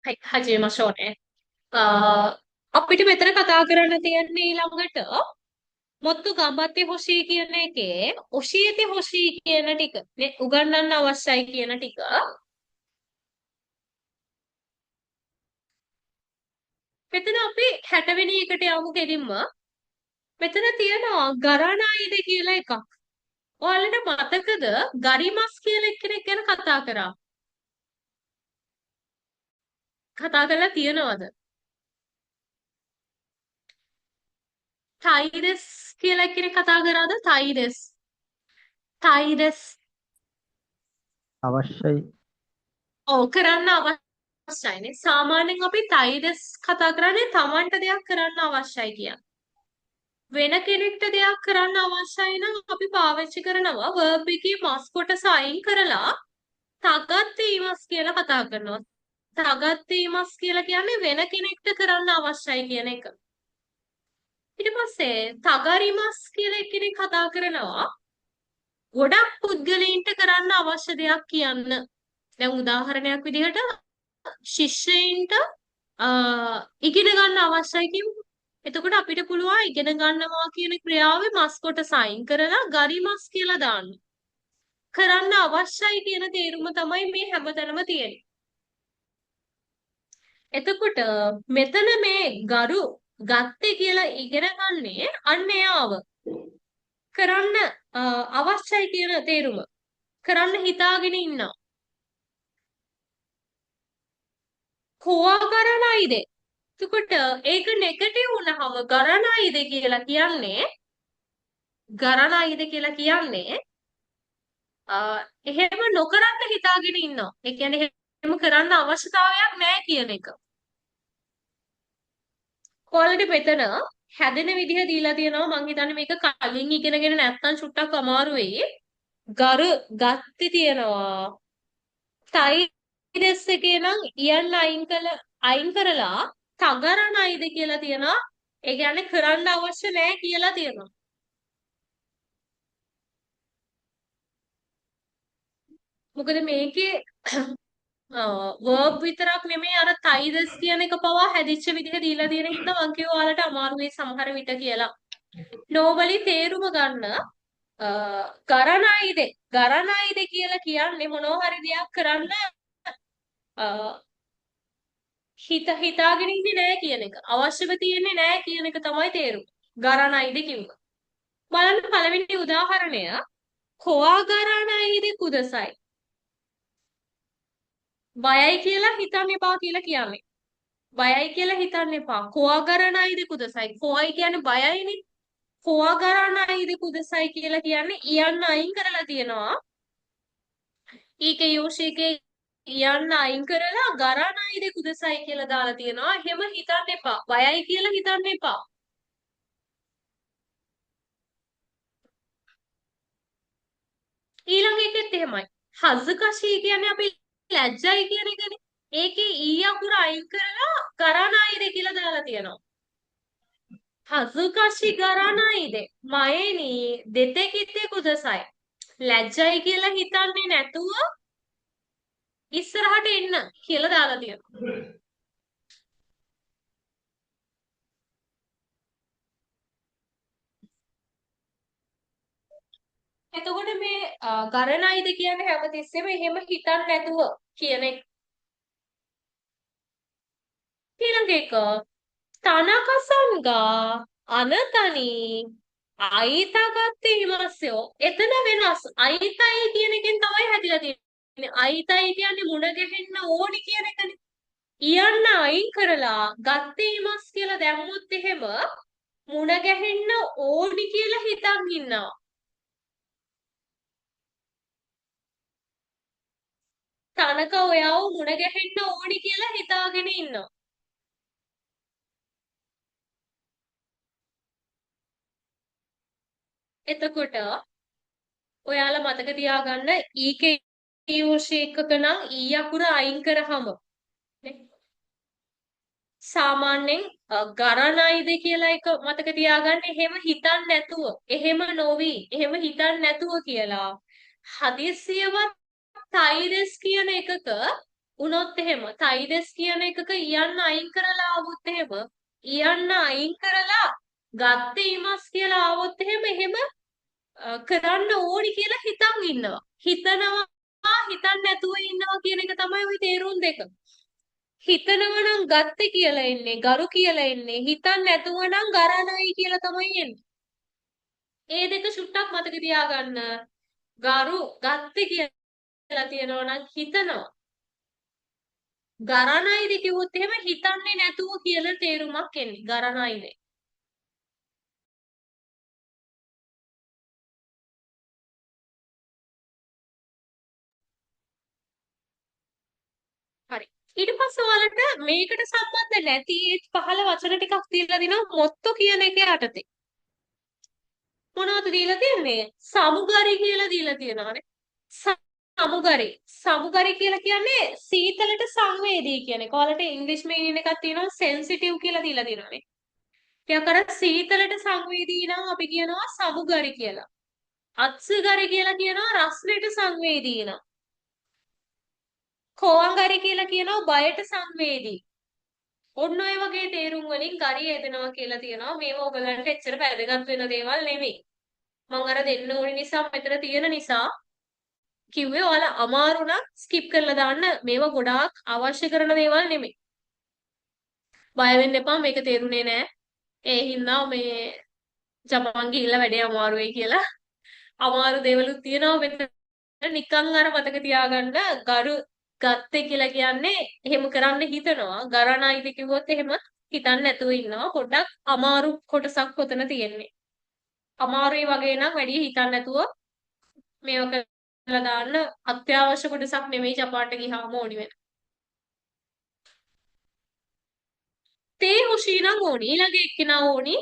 はい、始めましょうね。අපිට මෙතන කතා කරන්න තියෙන්නේ ඊළඟට මොත්තු ගම්බත්තේ හොෂී කියන එකේ ඔෂීති හොෂී කියන ටික නේ උගන්වන්න අවශ්‍යයි කියන ටික. මෙතන අපි 60 වෙනි එකට යමු කෙලින්ම. මෙතන තියෙනවා ගරණායිද කියලා එකක්. ඔයාලට මතකද ගරිමස් කියලා එක්කෙනෙක් ගැන කතා කරා? කතා කරලා තියෙනවද? ටයිරස් කියලා එක්කෙනෙක් කතා කරාද? ටයිරස්. ටයිරස්. අවශ්‍යයි. ඔව් කරන්න අවශ්‍යයිනේ. සාමාන්‍යයෙන් අපි තයිරස් කතා කරන්නේ Tamanට දෙයක් කරන්න අවශ්‍යයි කියන. වෙන කෙනෙක්ට දෙයක් කරන්න අවශ්‍යයි නම් අපි පාවිච්චි කරනවා verb එකේ must කොටස අයින් කරලා තගත්තීමස් කියලා කතා කරනවා. තගත්තීමස් කියලා කියන්නේ වෙන කෙනෙක්ට කරන්න අවශ්‍යයි කියන එක. ඊට පස්සේ තගරිමස් කියලා කෙනෙක් කතා කරනවා ගොඩක් පුද්ගලයින්ට කරන්න අවශ්‍ය දෙයක් කියන්න. දැන් උදාහරණයක් විදිහට ශිෂ්‍යයින්ට ඉගෙන ගන්න අවශ්‍යයි කියමු. එතකොට අපිට පුළුවන් ඉගෙන ගන්නවා කියන ක්‍රියාවේ මස් කොට සයින් කරලා ගරිමස් කියලා දාන්න. කරන්න අවශ්‍යයි කියන තේරුම තමයි මේ හැමතැනම තියෙන්නේ. එතකොට මෙතන මේ ගරු ගත්තේ කියලා ඉගෙන ගන්නේ අන්න එයාව. කරන්න අවශ්‍යයි කියන තේරුම. කරන්න හිතාගෙන ඉන්නවා. කොවා කරණයිද? එතකොට ඒක නෙගටිව් වුණාම ගරණයිද කියලා කියන්නේ එහෙම නොකරන්න හිතාගෙන ඉන්නවා. ඒ කියන්නේ එහෙම කරන්න අවශ්‍යතාවයක් නැහැ කියන එක. ඔයාලට මෙතන හැදෙන විදිහ දීලා තියෙනවා. මං හිතන්නේ මේක කලින් ඉගෙනගෙන නැත්තම් චුට්ටක් අමාරු වෙයි. ගරු ගත්ති තියෙනවා. තයිරස් එකේ නම් ඉයන් අයින් කරලා තගරණයිද කියලා තියෙනවා. ඒ කියන්නේ කරන්න අවශ්‍ය නැහැ කියලා තියෙනවා. මොකද මේකේ වර්බ් විතරක් නෙමෙයි අර තයිදස් කියන එක පවා හැදිච්ච විදිහ දීලා තියෙන හින්දා මං කිව්වා ඔයාලට අමාරු වෙයි සමහර විට කියලා. නෝමලි තේරුම ගන්න ගරණයිද කියලා කියන්නේ මොනවා හරි දෙයක් කරන්න හිතාගෙන ඉන්නේ නැහැ කියන එක. අවශ්‍යව තියෙන්නේ නැහැ කියන එක තමයි තේරුම. ගරණයිද කිව්ව. බලන්න පළවෙනි උදාහරණය කොවා ගරණයිද කුදසයි. බයයි කියලා හිතන්න එපා කියලා කියන්නේ. බයයි කියලා හිතන්න එපා. කොවා ගරණයිද කුදසයි. කොවයි කියන්නේ බයයිනේ. කොවා ගරණයිද කුදසයි කියලා කියන්නේ ඉයන්න අයින් කරලා තියෙනවා. ඊක යෝෂිකේ යන්න අයින් කරලා ගරණයිද කුදසයි කියලා දාලා තියෙනවා. එහෙම හිතන්න එපා. බයයි කියලා හිතන්න එපා. ඊළඟ එකෙත් එහෙමයි. හසුකෂී කියන්නේ අපි ලැජ්ජයි කියන එකනේ. ඒකේ ඊ අකුර අයින් කරලා ගරණයිද කියලා දාලා තියෙනවා. හසුකෂි ගරණයිද මයේනි දෙතෙකිත්තේ කුදසයි. ලැජ්ජයි කියලා හිතන්නේ නැතුව ඉස්සරහට එන්න කියලා දාලා තියෙනවා. එතකොට මේ ගරණයිද කියන්නේ හැමතිස්සෙම එහෙම හිතන්නේ නැතුව කියන එක. ඊළඟ එක තනකසන්ගා අනතනි අයිතාගත්තේ හිමස්සයෝ එතන වෙනස් අයිතයි කියන එකෙන් තමයි හැදිලා තියෙන්නේ. අයිතයි කියන්නේ මුණ ගැහෙන්න ඕනි කියන එකනේ. ඉයන්න අයින් කරලා ගත්තේ හිමස් කියලා දැම්මොත් එහෙම මුණ ගැහෙන්න ඕනි කියලා හිතන් ඉන්නවා. තනක ඔයාව මුණ ගැහෙන්න ඕනි කියලා හිතාගෙන ඉන්නවා. එතකොට ඔයාලා මතක තියාගන්න ඊකේ එකක නම් ඊ අකුර අයින් කරාම සාමාන්‍යයෙන් ගණනයිද කියලා එක මතක තියාගන්න එහෙම හිතන්න නැතුව එහෙම නොවි එහෙම හිතන්න නැතුව කියලා හදිස්සියවත් තයිරස් කියන එකක වුණොත් එහෙම තයිදස් කියන එකක ඉයන්න අයින් කරලා ආවොත් එහෙම ඉයන්න අයින් කරලා ගත්තේ ඉමස් කියලා ආවොත් එහෙම කරන්න ඕනි කියලා හිතන් ඉන්නවා. හිතනවා හිතන් නැතුව ඉන්නවා කියන එක තමයි ওই තේරුම් දෙක. හිතනවා නම් ගත්තේ කියලා එන්නේ, ගරු කියලා එන්නේ. හිතන් නැතුව නම් ගරණයි කියලා තමයි එන්නේ. ඒ දෙක චුට්ටක් මතක තියාගන්න. ගරු ගත්තේ කියලා තියනවා නම් හිතනවා. ගරණයිද කිව්වොත් එහෙම හිතන්නේ නැතුව කියලා තේරුමක් එන්නේ. ගරණයිනේ. හරි. ඊට පස්සේ ඔයාලට මේකට සම්බන්ධ නැති පහළ වචන ටිකක් තියලා දිනවා මොත්තු කියන එකේ යටතේ. මොනවද දීලා තියන්නේ? සමුගරි කියලා දීලා තියෙනවානේ. සමුගරි. සමුගරි කියලා කියන්නේ සීතලට සංවේදී කියන එක. ඔයාලට ඉංග්‍රීසි මීනින් එකක් තියෙනවා සෙන්සිටිව් කියලා දීලා තියෙනවානේ. ටිකක් අර සීතලට සංවේදී නම් අපි කියනවා සමුගරි කියලා. අත්සුගරි කියලා කියනවා රස්නෙට සංවේදී නම්. කෝවංගරි කියලා කියනවා බයට සංවේදී. ඔන්න ඔය වගේ තේරුම් වලින් ගරිය යෙදෙනවා කියලා තියෙනවා. මේවා ඔයගලන්ට එච්චර වැදගත් වෙන දේවල් නෙමෙයි. මම අර දෙන්න ඕනි නිසා මෙතන තියෙන නිසා කිව්වේ ඔයාලා අමාරු නම් ස්කිප් කරලා දාන්න. මේවා ගොඩාක් අවශ්‍ය කරන දේවල් නෙමෙයි. බය වෙන්න එපා මේක තේරුනේ නෑ. ඒ හින්දා මේ ජමන් ගිහිල්ලා වැඩේ අමාරු වෙයි කියලා. අමාරු දේවලුත් තියෙනවා මෙතන. නිකන් අර මතක තියාගන්න ගරු ගත්තේ කියලා කියන්නේ එහෙම කරන්න හිතනවා. ගරණයිද කිව්වොත් එහෙම හිතන්න නැතුව ඉන්නවා. පොඩ්ඩක් අමාරු කොටසක් ඔතන තියෙන්නේ. අමාරුයි වගේ නම් වැඩි හිතන්න නැතුව මේව කරලා දාන්න අත්‍යවශ්‍ය කොටසක් නෙමෙයි ජපාන්ට ගියාම ඕනි වෙන. තේ හොෂී නම් ඕනි. ඊළඟ එක්කිනා ඕනි.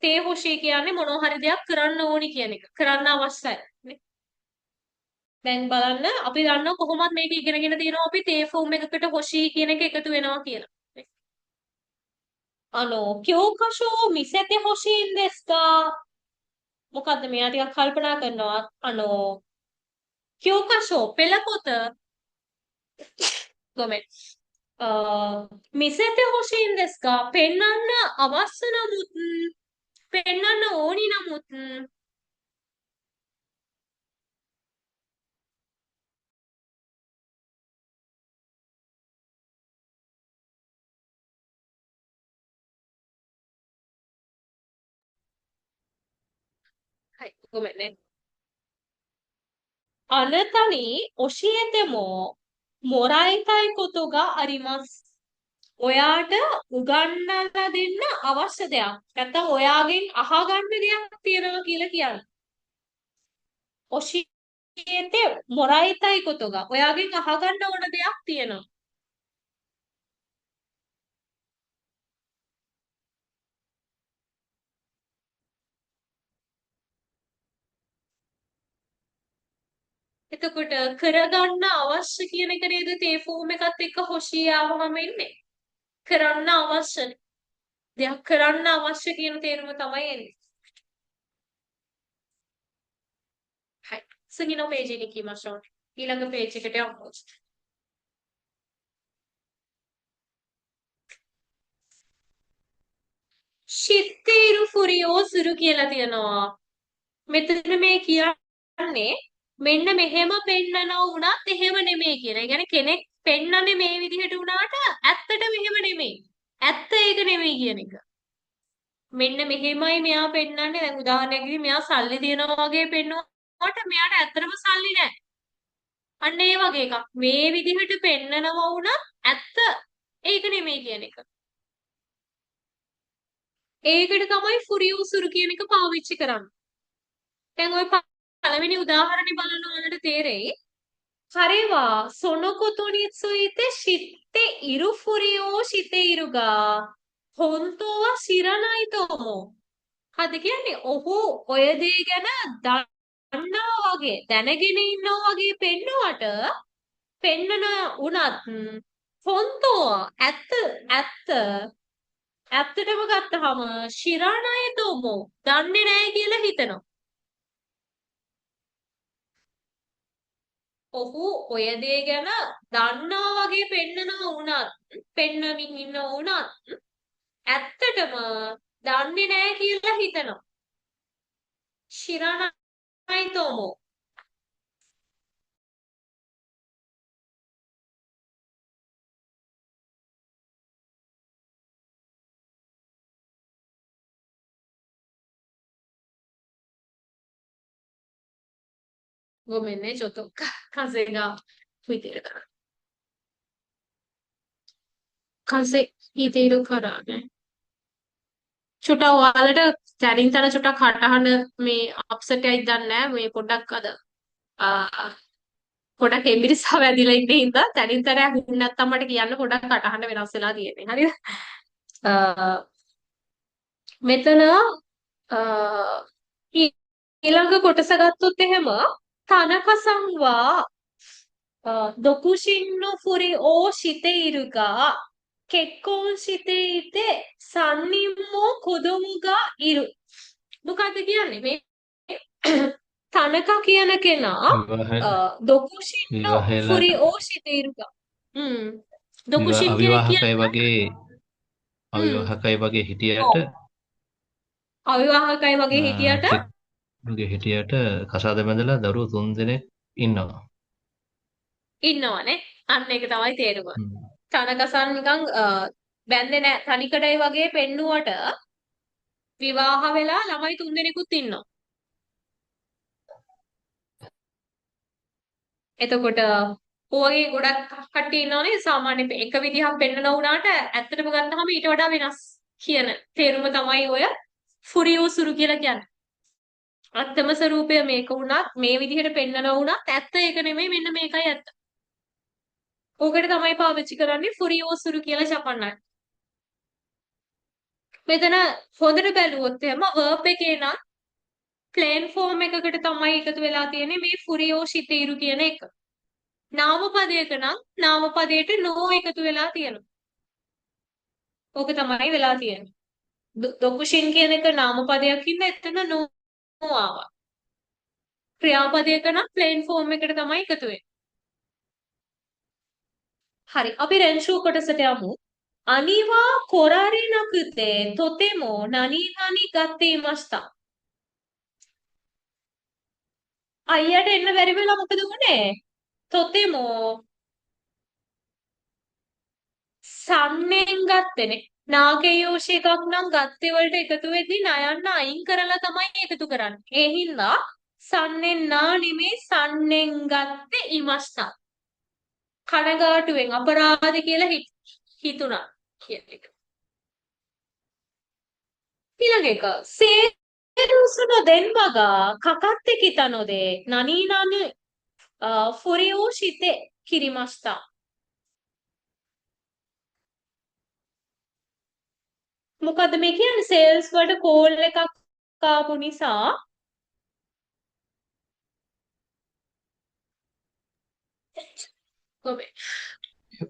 තේ හොෂී කියන්නේ මොනවා හරි දෙයක් කරන්න ඕනි කියන එක. කරන්න අවශ්‍යයි. නේ? දැන් බලන්න අපි දන්නවා කොහොමද මේක ඉගෙනගෙන තියෙනවා අපි තේ ෆෝම් එකකට හොෂී කියන එක එකතු වෙනවා කියලා. 教科書を見せてほしいんですか? මොකද්ද මෙයා ටිකක් කල්පනා කරනවා. 教科書 පෙළපොත ごめん。見せてほしいんですか? පෙන්වන්න අවශ්‍ය නමුත් පෙන්වන්න ඕනි නමුත් はい。ごめんね。あなたに教えてももらいたいことがあります. ඔයාට උගන්වලා දෙන්න අවශ්‍ය දෙයක්. නැත්නම් ඔයාගෙන් අහගන්න දෙයක් තියෙනවා කියලා කියන්නේ. 教えてもらいたいことが ඔයාගෙන් අහගන්න ඕන දෙයක් තියෙනවා. එතකොට කරගන්න අවශ්‍ය කියන එක නේද තේ ෆෝම් එකත් එක්ක හොෂී ආවම එන්නේ. කරන්න අවශ්‍ය දෙයක් කරන්න අවශ්‍ය කියන තේරුම තමයි එන්නේ. はい。次のページに行きましょう。ඊළඟ page එකට යමු. 知っている ふりをする කියලා තියෙනවා. මෙතන මේ කියන්නේ මෙන්න මෙහෙම පෙන්නනවා වුණත් එහෙම නෙමෙයි කියන. ඒ කියන්නේ කෙනෙක් පෙන්නන්නේ මේ විදිහට වුණාට ඇත්තට මෙහෙම නෙමෙයි. ඇත්ත ඒක නෙමෙයි කියන එක. මෙන්න මෙහෙමයි මෙයා පෙන්නන්නේ. දැන් උදාහරණයක් විදිහට මෙයා සල්ලි දිනනවා වගේ පෙන්නුවාට මෙයාට ඇත්තටම සල්ලි නැහැ. අන්න ඒ වගේ එකක්. මේ විදිහට පෙන්නනවා වුණත් ඇත්ත ඒක නෙමෙයි කියන එක. ඒකට තමයි ෆුරියුසුරු කියන එක පාවිච්චි කරන්නේ. දැන් ওই පළවෙනි උදාහරණේ බලන ඔයාලට තේරෙයි. 彼はそのことについて知っているふりをしているが、本当は知らないと思う. කියන්නේ ඔහු ඔය දේ ගැන දන්නවා වගේ දැනගෙන ඉන්නවා වගේ පෙන්නුවට පෙන්නන උනත් හොන්තෝ ඇත්ත ඇත්ත ඇත්තටම ගත්තහම ශිරානායතෝමෝ දන්නේ නැහැ කියලා හිතනවා. だって ඔහු ඔය දේ ගැන දන්නා වගේ පෙන්නනවා වුණත් පෙන්නමින් ඉන්න වුණත් ඇත්තටම දන්නේ නැහැ කියලා හිතනවා. ශිරානයි තෝමෝ.ごめんね、ちょっと風が吹いてるから。風吹いているからね。චුට්ටක් ඔයාලට තැනින් තැන චුට්ටක් කටහඬ මේ අප්සෙට් එකයි දන්නේ නැහැ මේ පොඩ්ඩක් අද පොඩක් එම්බිරිසාව ඇදිලා ඉන්න හින්දා තැනින් තැන ඇහුන්නේ නැත්තම් මට කියන්න පොඩක් කටහඬ වෙනස් වෙලා තියෙන්නේ හරිද මෙතන ඊළඟ කොටස ගත්තොත් එහෙම තනකසංවා 独身のふりをしているが結婚していて3人も子供がいる මොකද්ද කියන්නේ මේ තනක කියන කෙනා දොකුෂින්નો විවාහලා ෆුරිෝ සිතේරුගා ドクシン කෙනෙක් අවිවාහකයි කියන්නේ වගේ හිටියට ඔව් අවිවාහකයි වගේ හිටියට කෙනෙකුගේ හිටියට කසාද බැඳලා දරුවෝ 3 දෙනෙක් ඉන්නවා. ඉන්නවනේ අන්න ඒක තමයි තේරුම හ්ම්. තනකසන් නිකන් බැන්දේ නැහැ තනිකඩයි වගේ පෙන්නුවට විවාහ වෙලා ළමයි 3 දෙනෙකුත් ඉන්නවා එතකොට ඔයගේ ගොඩක් කට්ටිය ඉන්නවනේ සාමාන්‍ය එක විදිහක් පෙන්නන වුණාට ඇත්තටම ගත්තාම ඊට වඩා වෙනස් කියන තේරුම තමයි ඔය ෆුරියෝසුරු කියලා කියන්නේ. අත්තම ස්වරූපය මේක වුණත් මේ විදිහට පෙන්නන වුණත් ඇත්ත ඒක නෙමෙයි මෙන්න මේකයි ඇත්ත. ඕකට තමයි පාවිච්චි කරන්නේ ෆුරියෝසුරු කියලා ජපන්නයි. මෙතන හොඳට බැලුවොත් එහෙම verb එකේ නම් plain form එකකට තමයි එකතු වෙලා තියෙන්නේ මේ ෆුරියෝ ශිතීරු කියන එක. නාමපදයක නම් නාමපදයට නෝ එකතු වෙලා තියෙනවා. ඕක තමයි වෙලා තියෙන්නේ. දොකුෂින් කියන එක නාමපදයක් ඉඳලා එතන නෝ ආවා. ක්‍රියාපදයක නම් ප්ලේන් ෆෝම් එකට තමයි එකතු වෙන්නේ. හරි. අපි රෙන්ෂූ කොටසට යමු. අනිවා කොරාරි නකුතේ තොතෙමෝ නනි නනි ගත්තේ මස්තා. අයියට එන්න බැරි වෙලා මොකද වුනේ? තොතෙමෝ සම්නෙන් ගත්තේනේ. නාගයෝෂ එකක් නම් ගත්තේ වලට එකතු වෙද්දී නයන්න අයින් කරලා තමයි එකතු කරන්නේ. ඒ හින්දා සම්නෙන් නා නෙමේ සම්නෙන් ගත්තේ ඉමස්තා. කනගාටුවෙන් අපරාධ කියලා හිතුණා කියන එක. ඊළඟ එක සේරුසුන දෙන්මගා කකත්තේ කිතනොදේ නනීනන ෆුරියෝ ශිතේ කිරිමස්තා. මොකද්ද මේ කියන්නේ සේල්ස් වලට කෝල් එකක් ආපු නිසා කොබේ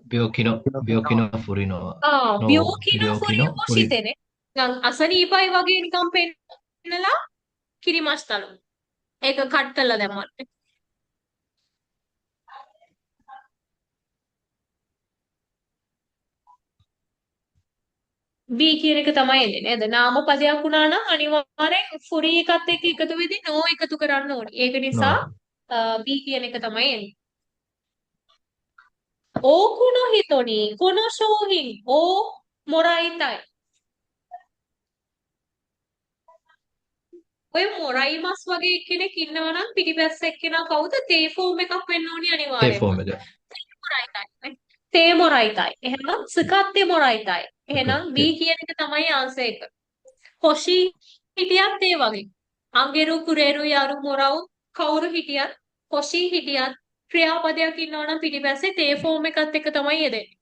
病気のふりの බියෝකිනෝ 病気 ෆුරියෝ のふり ශිතේනේ. අසනීපයි වගේ නිකන් පෙන්නලා කිරිමස්තලු. ඒක කට් කරලා දැම්මත්. B කියන එක තමයි එන්නේ නේද? නාමපදයක් වුණා නම් අනිවාර්යෙන් ෆුරි එකත් එක්ක එකතු වෙදී නෝ එකතු කරන්න ඕනේ. ඒක නිසා の B කියන එක තමයි එන්නේ. 多くの人にこの商品をもらいたい. ඔය මොරයිමස් වගේ කෙනෙක් ඉන්නවා නම් පිටිපස්ස එක්කෙනා කවුද? තේ ෆෝම් එකක් වෙන්න ඕනේ テ අනිවාර්යෙන්ම. フォームが මොරයිතයි. තේ මොරයිතයි. එහෙනම් ස්කත්තේ මොරයිතයි. かかっ එහෙනම් B て කියන එක තමයි ආන්සර් එක. හොෂි හිටියත් ඒ වගේ. අඟෙරු කුරේරු යරු මොරව් කවුරු හිටියත් හොෂි හිටියත් ක්‍රියාපදයක් ඉන්නවා නම් පිටිපස්සේ තේ ෆෝම් එකත් එක්ක තමයි යෙදෙන්නේ.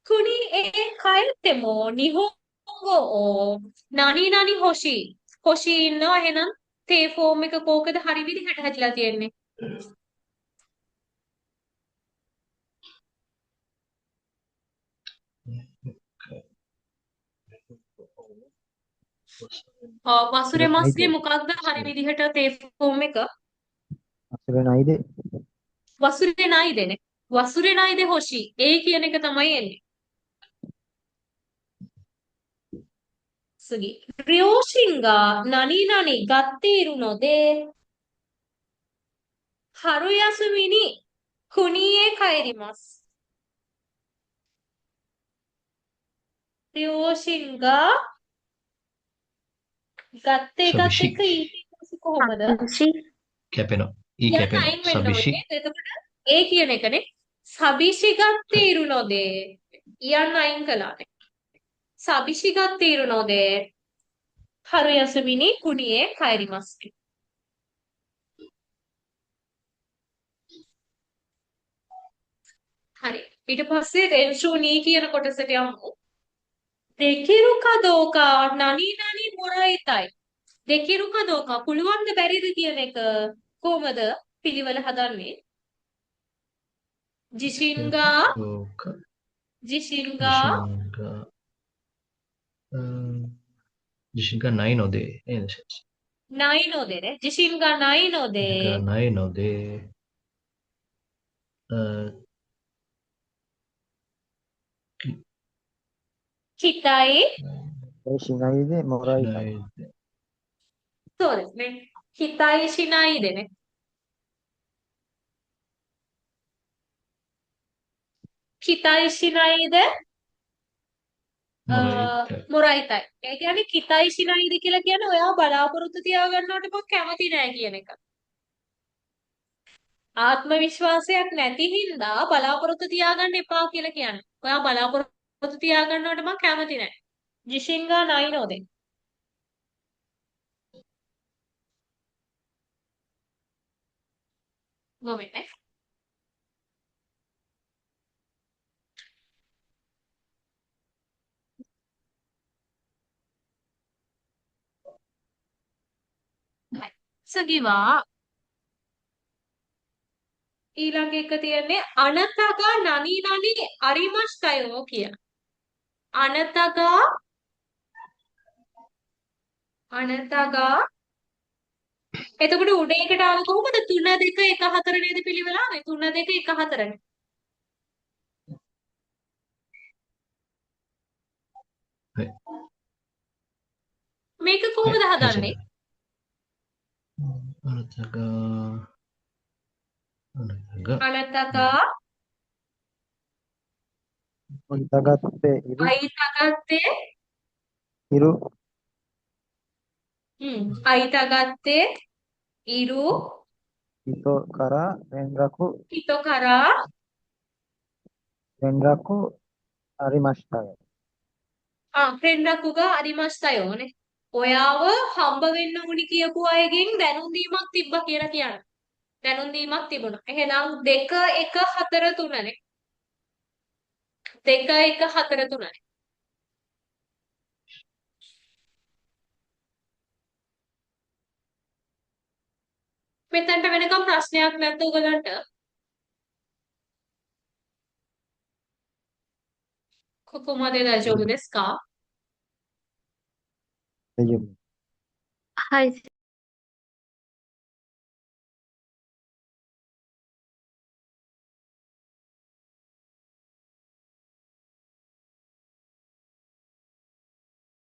කුනි ඒ කයතෙමෝ නිහොංගෝ නනි නනි හොෂි හොෂි ඉන්නවා එහෙනම් තේ ෆෝම් එක කෝකද හරි විදිහට හැදිලා තියෙන්නේ. වසුරේ මස්ගේ මොකක්ද හරි විදිහට තේ ෆෝම් එක 忘れないで。忘れないでね。忘れないでほしい。ඒ කියන එක තමයි එන්නේ. 次。両親が何々がっているので、春休みに国へ帰ります。両親がගත්තේ 寂 එකත් し එක්ක い。ඊට කොහොමද? Happy. කැපෙනවා. ඊ කියන්න කැපෙනවා. අයින් වෙන්න 寂 ඕනේ. しい。එතකොට ඒ කියන එකනේ. 寂しがっはい。ているので කියන්න අයින් කළානේ. 寂しがっているので春休みに国へ帰ります. හරි. ඊට පස්සේ රෙන්ෂුනී කියන කොටසට යමු. できるかどうか何々もらいたい. できるかどうかපුළුවන්ද බැරිද කියන එක කොහොමද පිළිවෙල හදන්නේ? 自信がどうか。自信自信がが、自信がないので、ないのでね。自信がないの自信がで、ないので、うんき期待しないでもらしいたい。ないで、そうですね。期待しないでね。期待しないで、もらいたい。もらいたい. ඒ කියන්නේ期待しないでකියලා කියන්නේ ඔයා බලාපොරොත්තු තියාගන්නවට මම කැමති නෑ කියන එක. ආත්ම විශ්වාසයක් නැති හින්දා බලාපොරොත්තු තියාගන්න එපා කියලා කියන්නේ. ඔයා බලාපොරොත්තු තියාගන්නවට මම කැමති නෑ. 自信がないので. ごめんね。はい。次は、ඊළඟ එක තියන්නේ あなたが何々ありましたよකියන. あなたがあなたが එතකොට උඩ එකට ආව කොහොමද 3 2 1 4 නේද පිළිවෙල ආවේ 3 2 1 4නේ. はい。මේක はい。 කොහොමද はい、じゃ හදන්නේ? あ。あなたが、あなたが、あなた何が会いたがっている、会いたがっている会いたがっている人から人から連絡ありましたよ。 連絡がありましたよね. ඔයාව හම්බ වෙන්න උනි කියපු අයගෙන් දැනුම් දීමක් තිබ්බා කියලා කියන්න. දැනුම් දීමක් තිබුණා. එහෙනම් 2 1 4 3නේ. 2 1 4 3නේ. මෙතනට වෙනකම් ප්‍රශ්නයක් නැද්ද ඔයගලන්ට? ここまで大丈夫ですか? 大丈夫。はい。